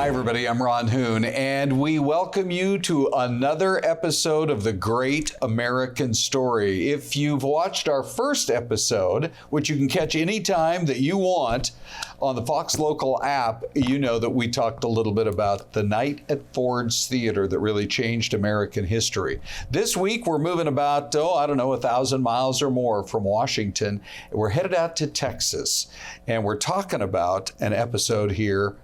Hi, everybody. I'm Ron Hoon, and we welcome you to another episode of The Great American Story. If you've watched our first episode, which you can catch anytime that you want on the Fox Local app, you know that we talked a little bit about the night at Ford's Theater that really changed American history. This week, we're moving about, 1,000 miles or more from Washington. We're headed out to Texas, and we're talking about an episode here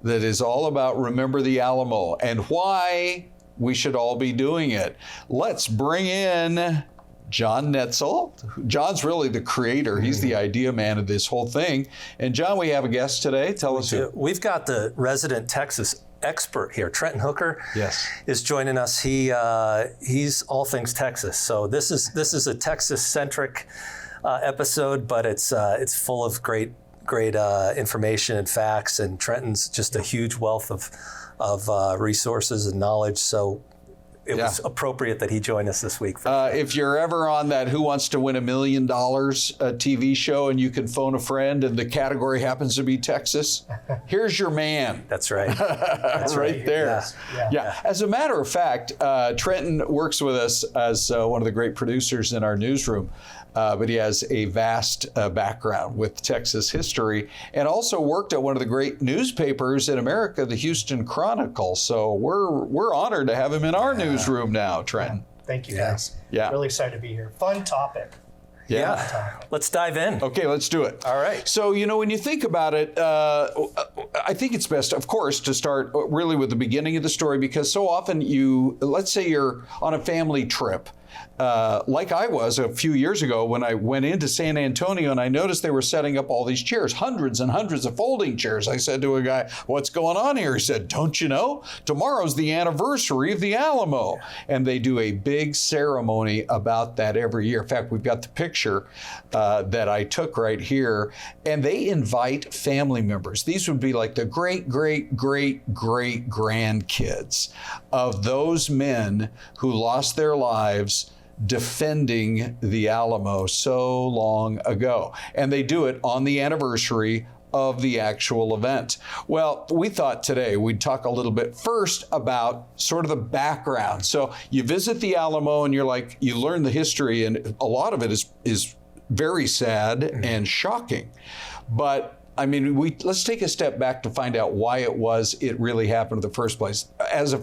that is all about Remember the Alamo and why we should all be doing it. Let's bring in John Noetzel. John's really the creator. He's the idea man of this whole thing. And John, we have a guest today. Tell us who. We've got the resident Texas expert here. Trenton Hooker is joining us. He's all things Texas. So this is a Texas-centric episode, but it's full of great information and facts, and Trenton's just a huge wealth of resources and knowledge. So it was appropriate that he join us this week. If you're ever on that Who Wants to Win $1 Million TV show and you can phone a friend and the category happens to be Texas, here's your man. That's right. That's right there. Yeah. As a matter of fact, Trenton works with us as one of the great producers in our newsroom. But he has a vast background with Texas history and also worked at one of the great newspapers in America, the Houston Chronicle. So we're honored to have him in our newsroom now, Trenton. Thank you, guys. Yeah. Really excited to be here. Fun topic. Yeah. Let's dive in. Okay, let's do it. All right. So, when you think about it, I think it's best, of course, to start really with the beginning of the story, because so often let's say you're on a family trip. Like I was a few years ago when I went into San Antonio and I noticed they were setting up all these chairs, hundreds and hundreds of folding chairs. I said to a guy, "What's going on here?" He said, "Don't you know? Tomorrow's the anniversary of the Alamo." And they do a big ceremony about that every year. In fact, we've got the picture that I took right here, and they invite family members. These would be like the great, great, great, great grandkids of those men who lost their lives defending the Alamo so long ago. And they do it on the anniversary of the actual event. Well, we thought today we'd talk a little bit first about sort of the background. So you visit the Alamo and you learn the history, and a lot of it is very sad and shocking. But let's take a step back to find out why it really happened in the first place.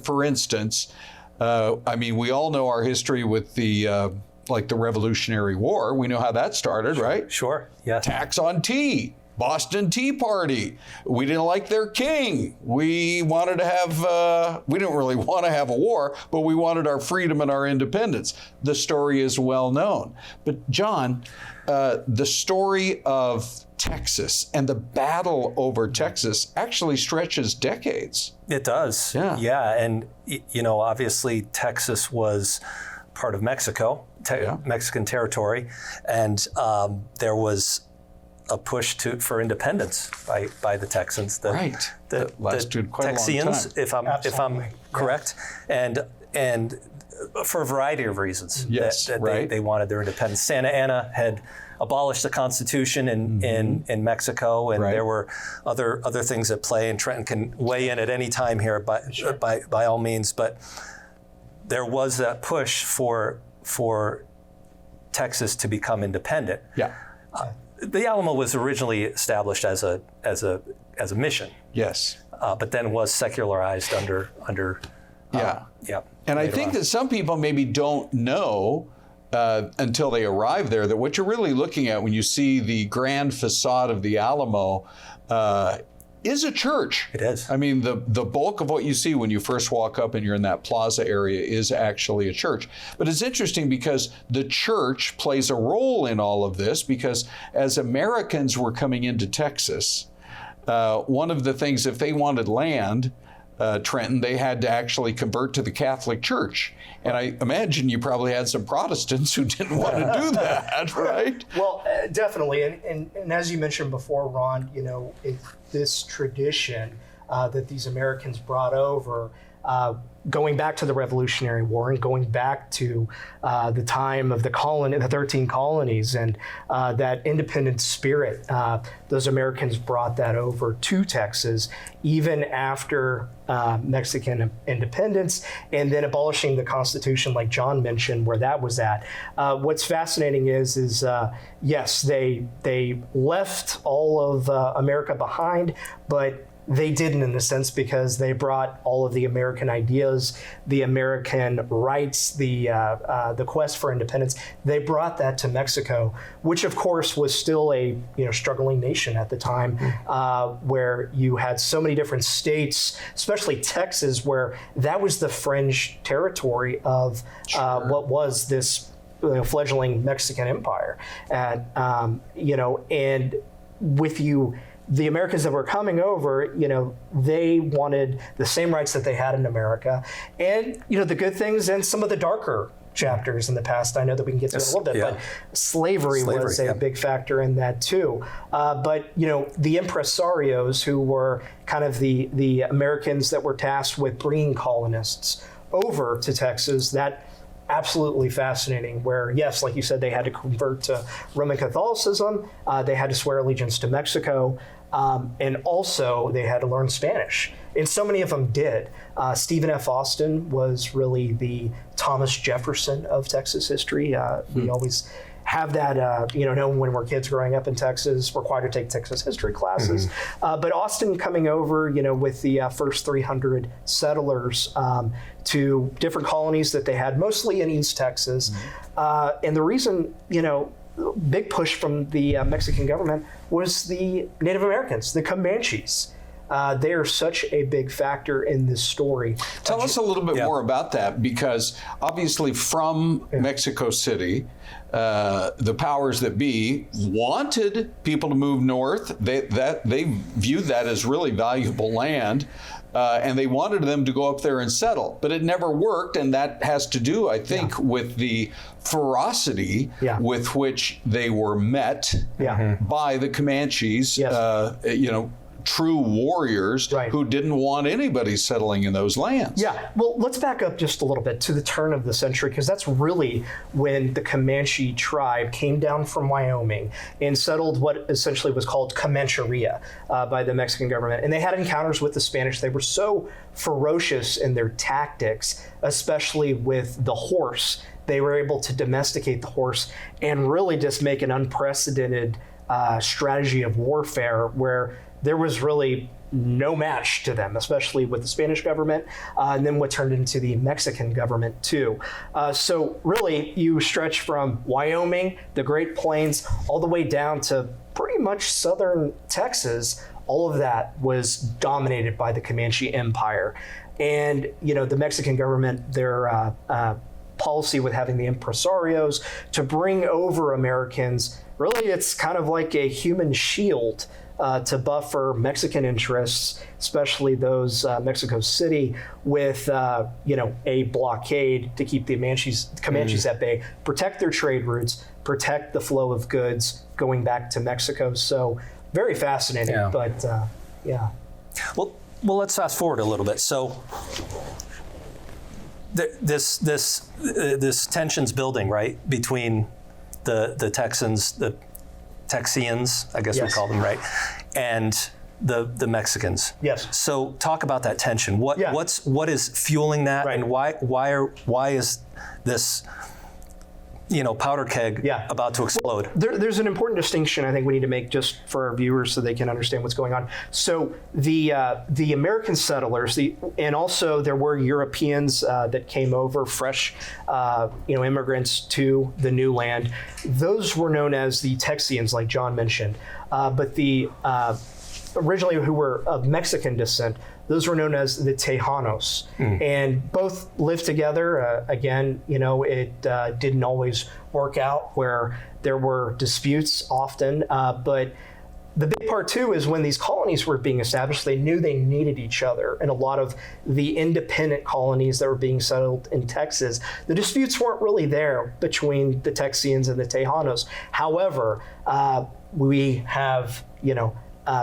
For instance, we all know our history with the Revolutionary War. We know how that started, right? Sure. Yes. Tax on tea. Boston Tea Party. We didn't like their king. We wanted to have, we didn't really want to have a war, but we wanted our freedom and our independence. The story is well known. But John, the story of Texas and the battle over Texas actually stretches decades. It does. Yeah. And, obviously Texas was part of Mexico, Mexican territory. And there was a push for independance by the Texans. That lasted quite a long time. If I'm correct. And for a variety of reasons. Yes, they wanted their independence. Santa Anna had abolished the Constitution in Mexico, and there were other things at play. And Trenton can weigh in at any time here, by all means. But there was that push for Texas to become independent. Yeah. The Alamo was originally established as a mission. Yes. But then was secularized under. And I think that some people maybe don't know until they arrive there that what you're really looking at when you see the grand facade of the Alamo is a church. It is. The bulk of what you see when you first walk up and you're in that plaza area is actually a church. But it's interesting because the church plays a role in all of this, because as Americans were coming into Texas, one of the things, if they wanted land, Trenton, they had to actually convert to the Catholic Church. And I imagine you probably had some Protestants who didn't want to do that, right? Well, definitely. And as you mentioned before, Ron, this tradition that these Americans brought over going back to the Revolutionary War and going back to the time of the 13 colonies and that independent spirit, those Americans brought that over to Texas, even after Mexican independence, and then abolishing the Constitution, like John mentioned, where that was at. What's fascinating is yes, they left all of America behind, but they didn't, in a sense, because they brought all of the American ideas, the American rights, the quest for independence. They brought that to Mexico, which, of course, was still a struggling nation at the time, where you had so many different states, especially Texas, where that was the fringe territory of what was this fledgling Mexican empire, and and with the Americans that were coming over, they wanted the same rights that they had in America, and the good things and some of the darker chapters in the past. I know that we can get to it a little bit, but slavery was a big factor in that too. But the impresarios, who were kind of the Americans that were tasked with bringing colonists over to Texas, that absolutely fascinating, where, yes, like you said, they had to convert to Roman Catholicism, they had to swear allegiance to Mexico, and also they had to learn Spanish. And so many of them did. Stephen F. Austin was really the Thomas Jefferson of Texas history. We always have that, when we're kids growing up in Texas, required to take Texas history classes. But Austin coming over, with the first 300 settlers to different colonies that they had, mostly in East Texas. And the reason, big push from the Mexican government was the Native Americans, the Comanches. They are such a big factor in this story. Tell us a little bit more about that, because obviously from Mexico City, the powers that be wanted people to move north. They viewed that as really valuable land, and they wanted them to go up there and settle. But it never worked, and that has to do, I think, with the ferocity with which they were met by the Comanches. True warriors who didn't want anybody settling in those lands. Yeah, well, let's back up just a little bit to the turn of the century, because that's really when the Comanche tribe came down from Wyoming and settled what essentially was called Comancheria by the Mexican government. And they had encounters with the Spanish. They were so ferocious in their tactics, especially with the horse. They were able to domesticate the horse and really just make an unprecedented strategy of warfare, where there was really no match to them, especially with the Spanish government, and then what turned into the Mexican government too. So really, you stretch from Wyoming, the Great Plains, all the way down to pretty much southern Texas. All of that was dominated by the Comanche Empire. And, the Mexican government, their policy with having the impresarios to bring over Americans, really it's kind of like a human shield to buffer Mexican interests, especially those Mexico City, with a blockade to keep the Comanches at bay, protect their trade routes, protect the flow of goods going back to Mexico. So very fascinating, but Well, let's fast forward a little bit. So this tension's building, right, between the Texans, the Texians, I guess we call them, right, and the Mexicans. Yes. So talk about that tension. What is fueling that, and why is this powder keg about to explode? There's an important distinction I think we need to make just for our viewers so they can understand what's going on. So the American settlers, and also there were Europeans that came over, fresh immigrants to the new land. Those were known as the Texians, like John mentioned. But the originally who were of Mexican descent, those were known as the Tejanos, and both lived together. Again, it didn't always work out, where there were disputes often. But the big part too is when these colonies were being established, they knew they needed each other. And a lot of the independent colonies that were being settled in Texas, the disputes weren't really there between the Texians and the Tejanos. However, we have,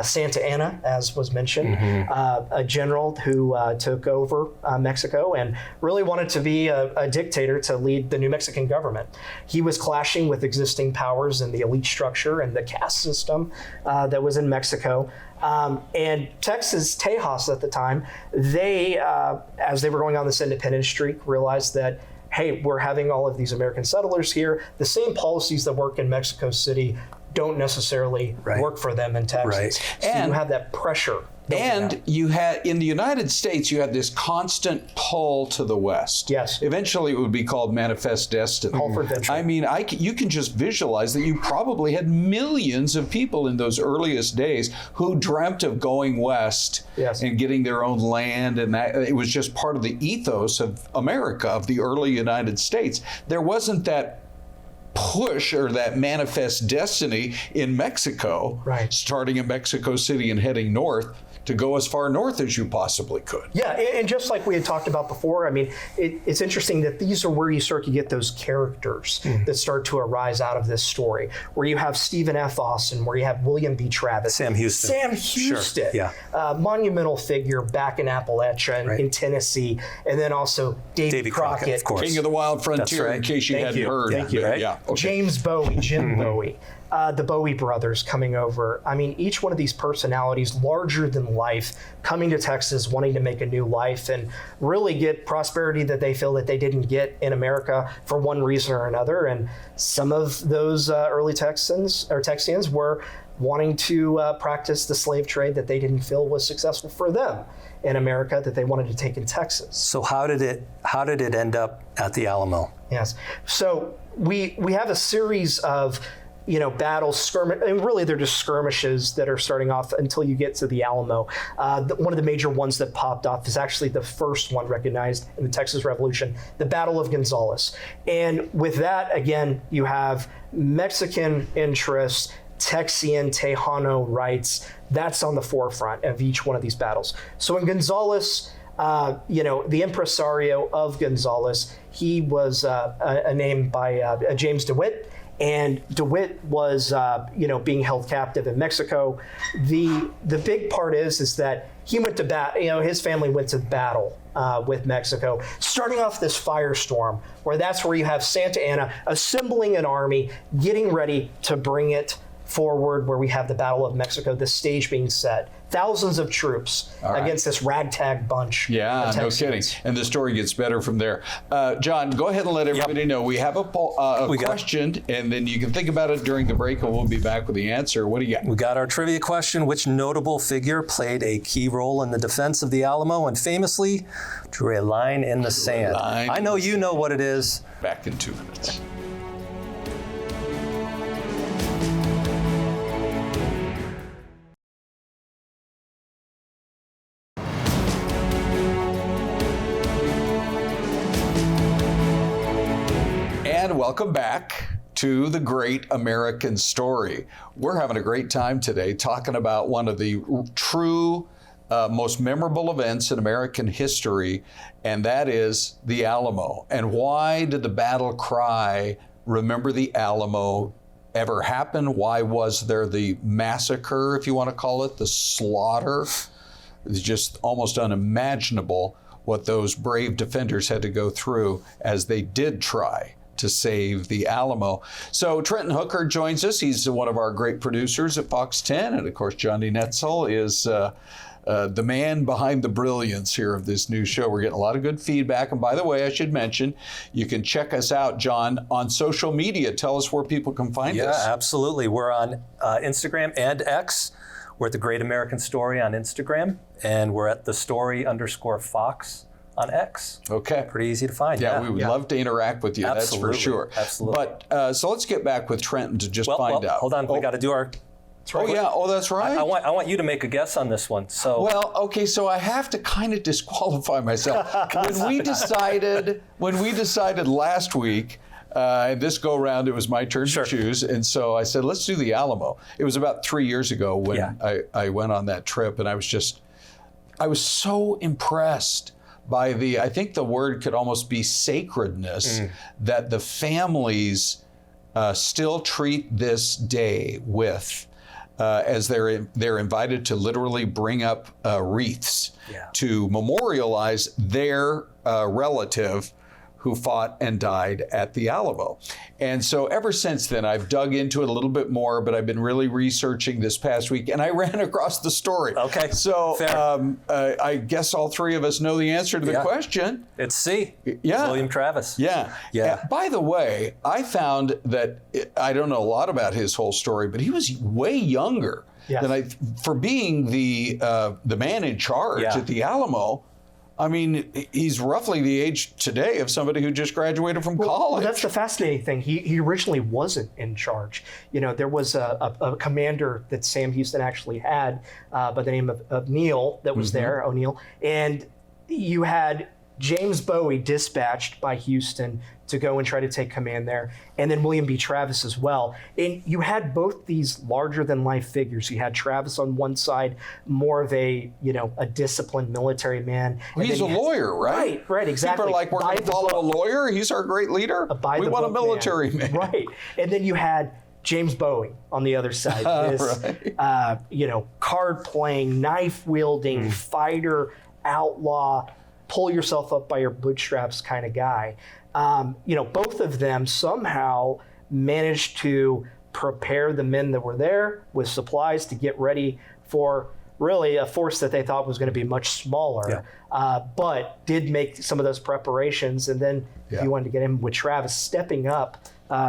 Santa Anna, as was mentioned, a general who took over Mexico and really wanted to be a dictator to lead the new Mexican government. He was clashing with existing powers in the elite structure and the caste system that was in Mexico. And Texas, Tejas at the time, they, as they were going on this independence streak, realized that, hey, we're having all of these American settlers here. The same policies that work in Mexico City don't necessarily work for them in Texas. Right. So and you have that pressure. And you had, in the United States, you had this constant pull to the West. Yes. Eventually, it would be called manifest destiny. Call for adventure. I mean, you can just visualize that you probably had millions of people in those earliest days who dreamt of going west and getting their own land, and that it was just part of the ethos of America, of the early United States. There wasn't that push or that manifest destiny in Mexico, starting in Mexico City and heading north, to go as far north as you possibly could. Yeah, and just like we had talked about before, I mean, it's interesting that these are where you start to get those characters that start to arise out of this story, where you have Stephen F. Austin, where you have William B. Travis. Sam Houston. Sure. Monumental figure back in Appalachia and in Tennessee, and then also Davy Crockett, of course. King of the Wild Frontier, in case you hadn't heard. Thank you. Right? Yeah. Okay. James Bowie, Jim Bowie. The Bowie brothers coming over. I mean, each one of these personalities, larger than life, coming to Texas, wanting to make a new life and really get prosperity that they feel that they didn't get in America for one reason or another. And some of those early Texians were wanting to practice the slave trade that they didn't feel was successful for them in America, that they wanted to take in Texas. So how did it end up at the Alamo? Yes. So we have a series of battles, and really they're just skirmishes that are starting off until you get to the Alamo. One of the major ones that popped off is actually the first one recognized in the Texas Revolution, the Battle of Gonzales. And with that, again, you have Mexican interests, Texian, Tejano rights. That's on the forefront of each one of these battles. So in Gonzales, the impresario of Gonzales, he was a name by James DeWitt. And DeWitt was, being held captive in Mexico. The big part is that he went to battle. His family went to battle with Mexico, starting off this firestorm, that's where you have Santa Anna assembling an army, getting ready to bring it forward, where we have the Battle of Mexico, the stage being set. Thousands of troops against this ragtag bunch. Yeah, no kidding. And the story gets better from there. John, go ahead and let everybody know. We have a question, and then you can think about it during the break, and we'll be back with the answer. What do you got? We got our trivia question. Which notable figure played a key role in the defense of the Alamo and famously drew a line in the sand? I know you know what it is. Back in 2 minutes. And welcome back to the Great American Story. We're having a great time today talking about one of the true most memorable events in American history, and that is the Alamo. And why did the battle cry, "Remember the Alamo," ever happen? Why was there the massacre, if you want to call it, the slaughter? It's just almost unimaginable what those brave defenders had to go through as they did try to save the Alamo. So Trenton Hooker joins us. He's one of our great producers at Fox 10. And of course, Johnny Noetzel is the man behind the brilliance here of this new show. We're getting a lot of good feedback. And by the way, I should mention, you can check us out, John, on social media. Tell us where people can find us. Yeah, absolutely. We're on Instagram and X. We're at The Great American Story on Instagram, and we're at _Fox on X. Okay. Pretty easy to find. Yeah, we would love to interact with you. Absolutely. That's for sure. Absolutely. But so let's get back with Trenton to just find out. Hold on. We got to do our... That's right. I want you to make a guess on this one. So so I have to kind of disqualify myself. When we decided last week, and this go around, it was my turn to choose, and so I said, let's do the Alamo. It was about 3 years ago when I went on that trip, and I was so impressed by I think the word could almost be sacredness that the families still treat this day with. as they're invited to literally bring up wreaths to memorialize their relative who fought and died at the Alamo. And so ever since then, I've dug into it a little bit more, but I've been really researching this past week, and I ran across the story. Okay. So I guess all three of us know the answer to the question. It's C. Yeah. William Travis. Yeah. Yeah. By the way, I found that, I don't know a lot about his whole story, but he was way younger than for being the man in charge at the Alamo. I mean, he's roughly the age today of somebody who just graduated from college. Well, that's the fascinating thing. He originally wasn't in charge. You know, there was a commander that Sam Houston actually had by the name of Neil that was there, O'Neill. And you had James Bowie dispatched by Houston to go and try to take command there, and then William B. Travis as well. And you had both these larger than life figures. You had Travis on one side, more of a disciplined military man. Well, he's a lawyer, right? Right, exactly. People are like, we're going to follow a lawyer? He's our great leader? We want a military man. Right. And then you had James Bowie on the other side. This, card-playing, knife-wielding, fighter, outlaw, pull yourself up by your bootstraps kind of guy. Both of them somehow managed to prepare the men that were there with supplies to get ready for really a force that they thought was going to be much smaller, but did make some of those preparations. And then you wanted to get him with Travis stepping up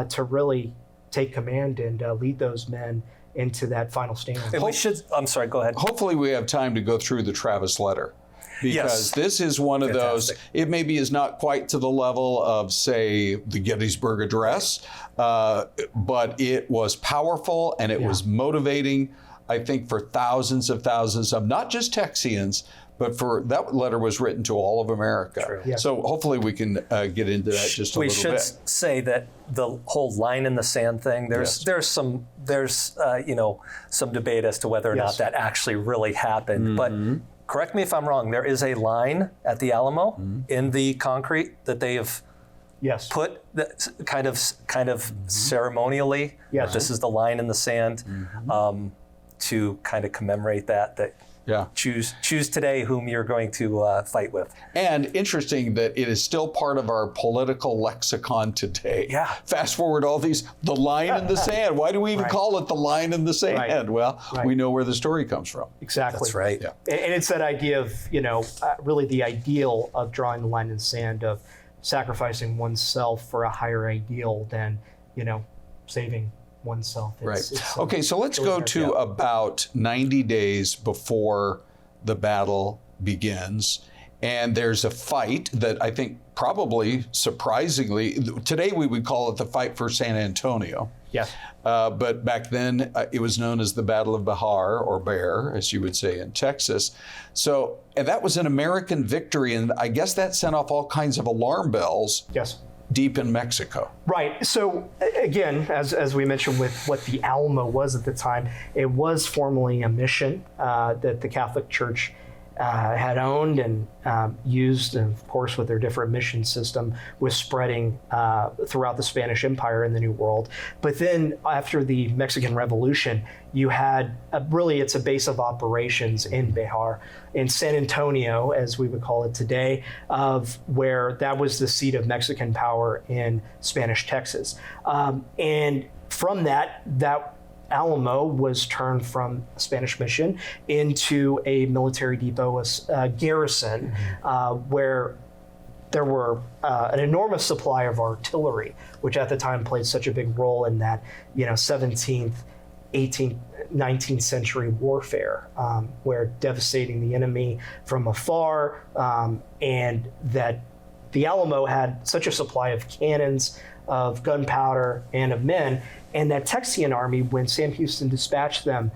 to really take command and lead those men into that final stand. I'm sorry, go ahead. Hopefully we have time to go through the Travis letter. Because this is one of those, it maybe is not quite to the level of, say, the Gettysburg Address, but it was powerful and it was motivating, I think, for thousands of not just Texians, but for that letter was written to all of America. True. Yeah. So hopefully we can get into that just a little bit. We should say that the whole line in the sand thing, there's some debate as to whether or not that actually really happened. But correct me if I'm wrong, there is a line at the Alamo in the concrete that they have put kind of ceremonially. Yes. This is the line in the sand to kind of commemorate that choose today whom you're going to fight with. And interesting that it is still part of our political lexicon today. Yeah. Fast forward all these, the line in the sand. Why do we even call it the line in the sand? Right. Well, we know where the story comes from. Exactly. That's right. Yeah. And it's that idea of, really the ideal of drawing the line in the sand, of sacrificing oneself for a higher ideal than, saving oneself. Okay, so let's go to about 90 days before the battle begins. And there's a fight that I think probably surprisingly, today we would call it the fight for San Antonio. Yes. But back then it was known as the Battle of Bahar, or Bear, as you would say in Texas. So, and that was an American victory. And I guess that sent off all kinds of alarm bells. Yes. Deep in Mexico. Right. So again, as we mentioned with what the Alamo was at the time, it was formerly a mission that the Catholic Church had owned and used, and of course with their different mission system was spreading throughout the Spanish Empire in the New World. But then after the Mexican Revolution, you had it's a base of operations in Bahar, in San Antonio, as we would call it today, of where that was the seat of Mexican power in Spanish Texas. And from that Alamo was turned from a Spanish mission into a military depot, a garrison, where there were an enormous supply of artillery, which at the time played such a big role in that 17th, 18th, 19th century warfare, where devastating the enemy from afar, and that the Alamo had such a supply of cannons, of gunpowder, and of men. And that Texian army, when Sam Houston dispatched them,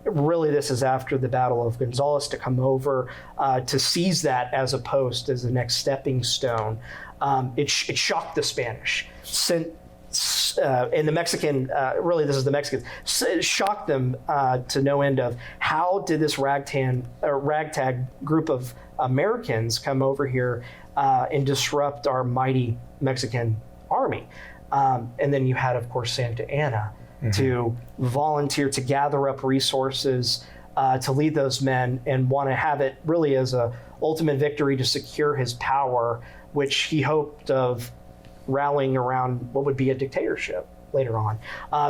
really this is after the Battle of Gonzales, to come over to seize that as a post, as the next stepping stone. It shocked the Spanish. And the Mexican, really this is the Mexicans, shocked them to no end of how did this ragtag group of Americans come over here and disrupt our mighty Mexican army. And then you had, of course, Santa Anna. to volunteer, to gather up resources, to lead those men, and want to have it really as a ultimate victory to secure his power, which he hoped of rallying around what would be a dictatorship later on.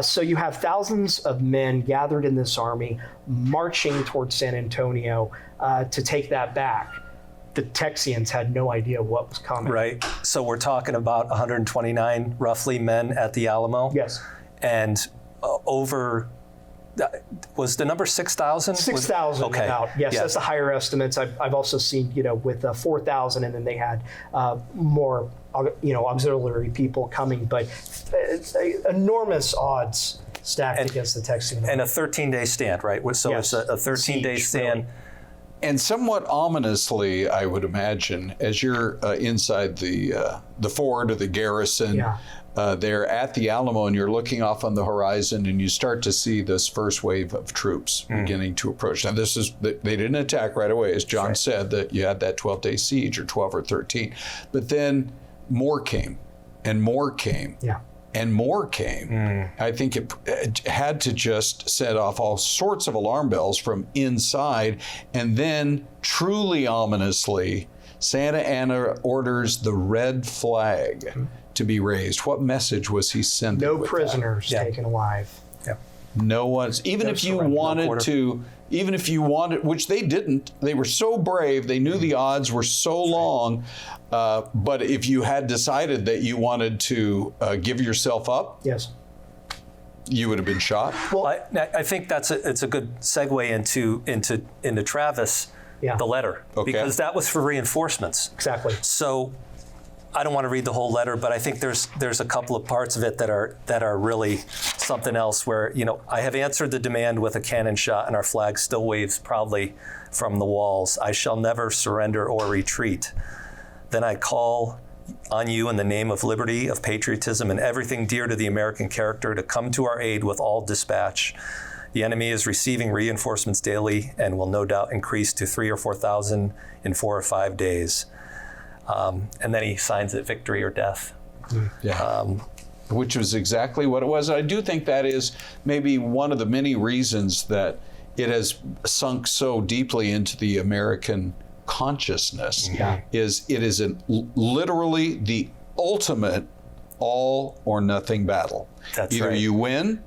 So you have thousands of men gathered in this army marching towards San Antonio to take that back. The Texians had no idea what was coming. Right. So we're talking about 129 roughly men at the Alamo. Yes. And was the number 6,000? 6,000 okay. about. Yes, yeah. That's the higher estimates. I've also seen, with 4,000, and then they had more, auxiliary people coming, but enormous odds stacked against the Texian. And a 13-day stand, right? So yes. It's a 13-day stand. Really. And somewhat ominously, I would imagine, as you're inside the fort or the garrison, there at the Alamo, and you're looking off on the horizon, and you start to see this first wave of troops beginning to approach. Now, they didn't attack right away, as John said, that you had that 12-day siege, or 12 or 13. But then more came, and more came. Yeah. And more came. I think it had to just set off all sorts of alarm bells from inside. And then, truly ominously, Santa Anna orders the red flag to be raised. What message was he sending? No prisoners taken alive. Yeah. No one's, even if you wanted, which they didn't, they were so brave, they knew the odds were so long, but if you had decided that you wanted to give yourself up, yes, you would have been shot. Well, I think it's a good segue into Travis, the letter, because that was for reinforcements. Exactly. So I don't want to read the whole letter, but I think there's a couple of parts of it that are really something else where, I have answered the demand with a cannon shot, and our flag still waves proudly from the walls. I shall never surrender or retreat. Then I call on you in the name of liberty, of patriotism, and everything dear to the American character to come to our aid with all dispatch. The enemy is receiving reinforcements daily and will no doubt increase to 3,000 or 4,000 in 4 or 5 days. And then he signs it victory or death. Which was exactly what it was. I do think that is maybe one of the many reasons that it has sunk so deeply into the American consciousness. Is it is literally the ultimate all or nothing battle. That's Either right. you win,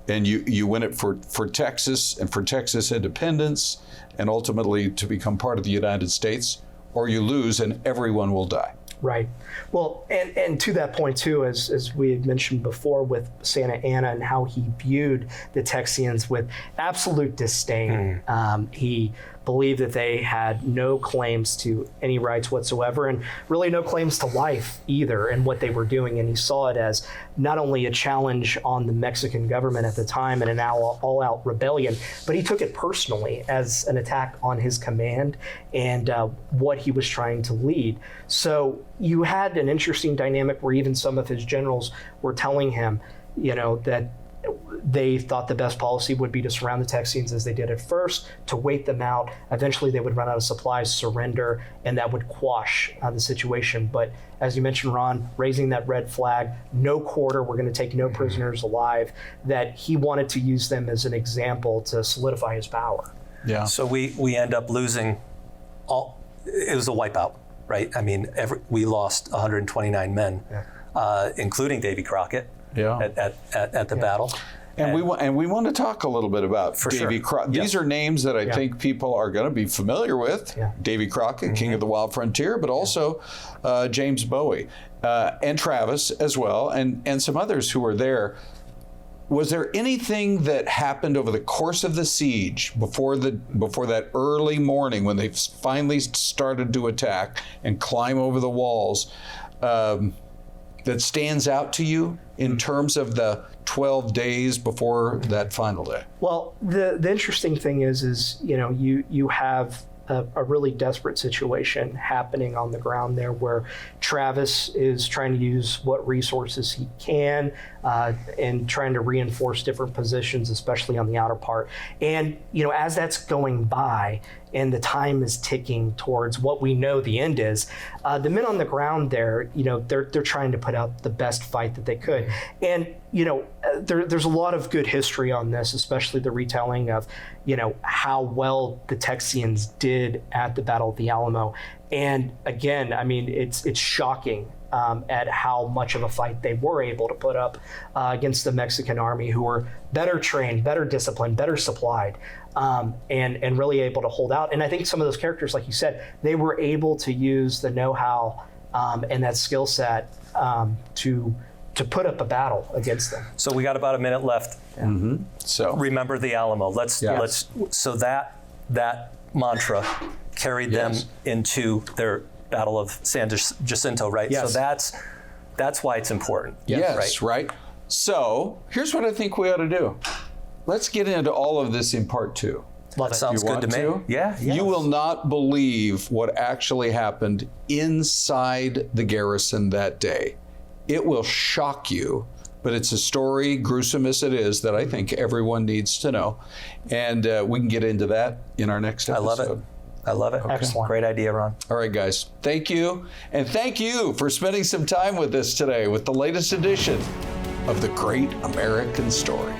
and you win it for Texas and for Texas independence, and ultimately to become part of the United States, or you lose and everyone will die. Right. Well, and to that point too, as we had mentioned before with Santa Anna and how he viewed the Texians with absolute disdain. He believed that they had no claims to any rights whatsoever, and really no claims to life either in what they were doing. And he saw it as not only a challenge on the Mexican government at the time and an all-out rebellion, but he took it personally as an attack on his command and what he was trying to lead. So you had an interesting dynamic where even some of his generals were telling him, that they thought the best policy would be to surround the Texians as they did at first, to wait them out. Eventually they would run out of supplies, surrender, and that would quash the situation. But as you mentioned, Ron, raising that red flag, no quarter, we're going to take no prisoners alive, that he wanted to use them as an example to solidify his power. Yeah. So we end up losing it was a wipeout, right? I mean, we lost 129 men, including Davy Crockett. At the battle. And we want to talk a little bit about Davy Crockett. These are names that I think people are going to be familiar with. Davy Crockett, King of the Wild Frontier, but also James Bowie and Travis as well, and some others who were there. Was there anything that happened over the course of the siege before that early morning when they finally started to attack and climb over the walls that stands out to you in terms of the 12 days before that final day? Well, the interesting thing is you have a really desperate situation happening on the ground there, where Travis is trying to use what resources he can and trying to reinforce different positions, especially on the outer part. And as that's going by and the time is ticking towards what we know the end is, the men on the ground there, they're trying to put out the best fight that they could. And there's a lot of good history on this, especially the retelling of, how well the Texians did at the Battle of the Alamo. And again, I mean, it's shocking at how much of a fight they were able to put up against the Mexican army, who were better trained, better disciplined, better supplied, and really able to hold out. And I think some of those characters, like you said, they were able to use the know-how and that skill set to put up a battle against them. So we got about a minute left. Yeah. Mm-hmm. So remember the Alamo. So that mantra carried them into their Battle of San Jacinto, right? Yes. So that's why it's important. Yes, right. So here's what I think we ought to do. Let's get into all of this in part 2. That sounds good to me. Yeah. You will not believe what actually happened inside the garrison that day. It will shock you, but it's a story, gruesome as it is, that I think everyone needs to know. And we can get into that in our next episode. I love it. Okay. Excellent. Great idea, Ron. All right, guys. Thank you. And thank you for spending some time with us today with the latest edition of The Great American Story.